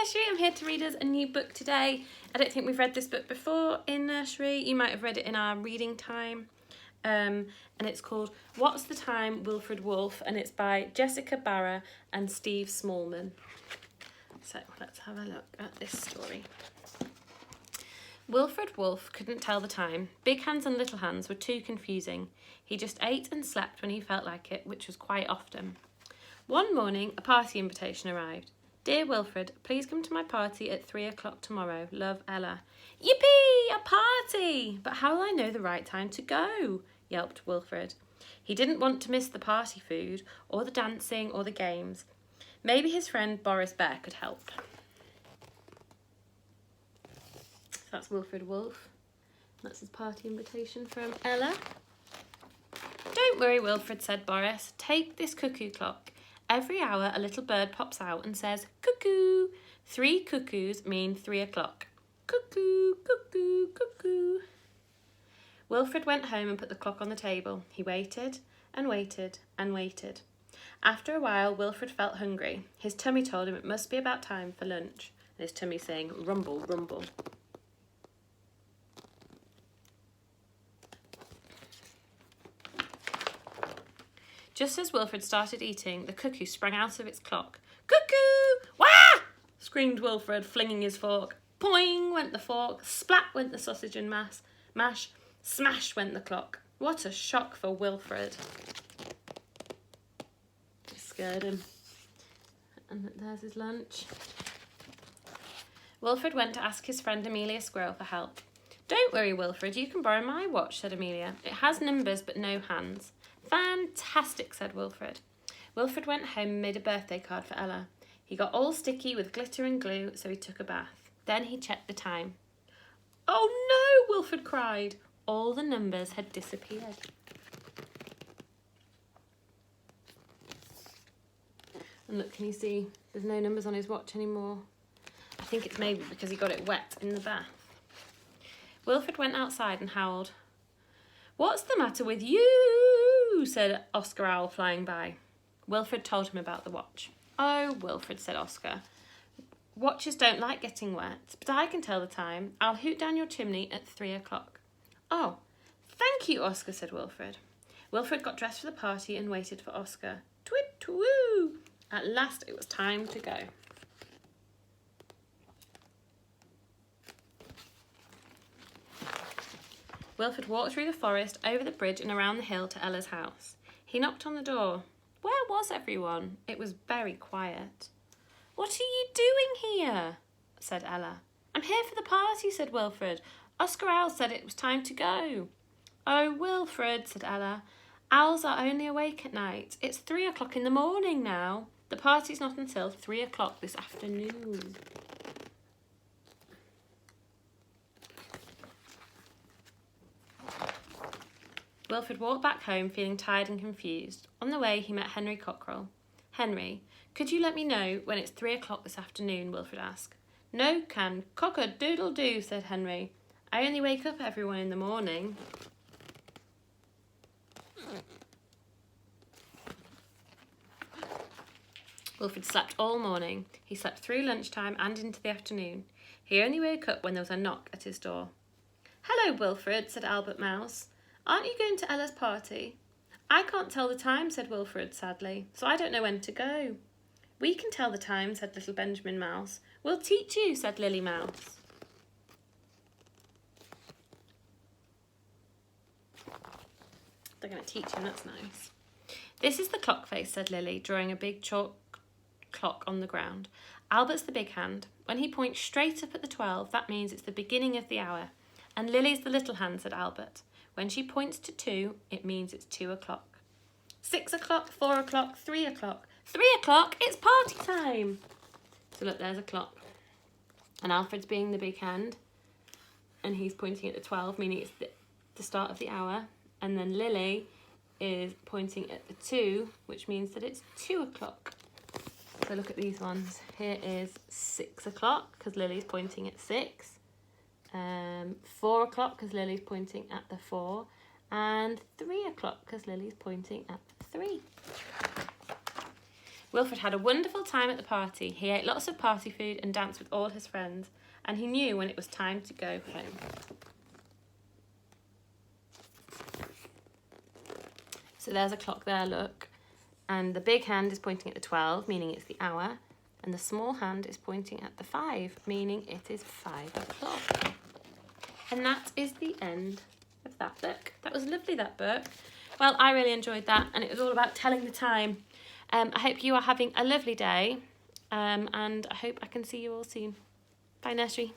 Nursery. I'm here to read us a new book today. I don't think we've read this book before in nursery. You might have read it in our reading time. And it's called What's the Time, Wilfred Wolf, and it's by Jessica Barrah and Steve Smallman. So let's have a look at this story. Wilfred Wolf couldn't tell the time. Big hands and little hands were too confusing. He just ate and slept when he felt like it, which was quite often. One morning, a party invitation arrived. Dear Wilfred, please come to my party at 3 o'clock tomorrow. Love, Ella. Yippee! A party! But how will I know the right time to go? Yelped Wilfred. He didn't want to miss the party food, or the dancing, or the games. Maybe his friend Boris Bear could help. That's Wilfred Wolf. That's his party invitation from Ella. Don't worry, Wilfred, said Boris. Take this cuckoo clock. Every hour a little bird pops out and says, cuckoo. 3 cuckoos mean 3 o'clock. Cuckoo, cuckoo, cuckoo. Wilfred went home and put the clock on the table. He waited and waited and waited. After a while, Wilfred felt hungry. His tummy told him it must be about time for lunch. And his tummy saying, rumble, rumble. Just as Wilfred started eating, the cuckoo sprang out of its clock. Cuckoo! Wah! Screamed Wilfred, flinging his fork. Poing went the fork, splat went the sausage and mash, smash went the clock. What a shock for Wilfred. It scared him. And there's his lunch. Wilfred went to ask his friend Amelia Squirrel for help. Don't worry, Wilfred, you can borrow my watch, said Amelia. It has numbers but no hands. Fantastic, said Wilfred. Wilfred went home and made a birthday card for Ella. He got all sticky with glitter and glue, so he took a bath. Then he checked the time. Oh no, Wilfred cried. All the numbers had disappeared. And look, can you see there's no numbers on his watch anymore? I think it's maybe because he got it wet in the bath. Wilfred went outside and howled. What's the matter with you? Said Oscar Owl flying by. Wilfred told him about the watch. Oh, Wilfred, said Oscar. Watches don't like getting wet, but I can tell the time. I'll hoot down your chimney at 3 o'clock. Oh, thank you, Oscar, said Wilfred. Wilfred got dressed for the party and waited for Oscar. Twit twoo! At last it was time to go. Wilfred walked through the forest, over the bridge and around the hill to Ella's house. He knocked on the door. Where was everyone? It was very quiet. What are you doing here? Said Ella. I'm here for the party, said Wilfred. Oscar Owl said it was time to go. Oh, Wilfred, said Ella. Owls are only awake at night. It's 3 o'clock in the morning now. The party's not until 3 o'clock this afternoon. Wilfred walked back home feeling tired and confused. On the way, he met Henry Cockerel. Henry, could you let me know when it's 3 o'clock this afternoon? Wilfred asked. No can cock-a-doodle-doo, said Henry. I only wake up everyone in the morning. Wilfred slept all morning. He slept through lunchtime and into the afternoon. He only woke up when there was a knock at his door. Hello, Wilfred, said Albert Mouse. Aren't you going to Ella's party? I can't tell the time, said Wilfred sadly, so I don't know when to go. We can tell the time, said little Benjamin Mouse. We'll teach you, said Lily Mouse. They're going to teach him, that's nice. This is the clock face, said Lily, drawing a big chalk clock on the ground. Albert's the big hand. When he points straight up at the 12, that means it's the beginning of the hour. And Lily's the little hand, said Albert. When she points to 2, it means it's 2 o'clock. 6 o'clock, 4 o'clock, 3 o'clock. 3 o'clock, it's party time. So look, there's a clock. And Alfred's being the big hand. And he's pointing at the 12, meaning it's the start of the hour. And then Lily is pointing at the 2, which means that it's 2 o'clock. So look at these ones. Here is 6 o'clock, because Lily's pointing at 6. 4 o'clock because Lily's pointing at the 4, and 3 o'clock because Lily's pointing at the 3. Wilfred had a wonderful time at the party. He ate lots of party food and danced with all his friends, and he knew when it was time to go home. So there's a clock there, look. And the big hand is pointing at the 12, meaning it's the hour. And the small hand is pointing at the 5, meaning it is 5 o'clock. And that is the end of that book. That was lovely, that book. Well, I really enjoyed that, and it was all about telling the time. I hope you are having a lovely day, and I hope I can see you all soon. Bye, nursery.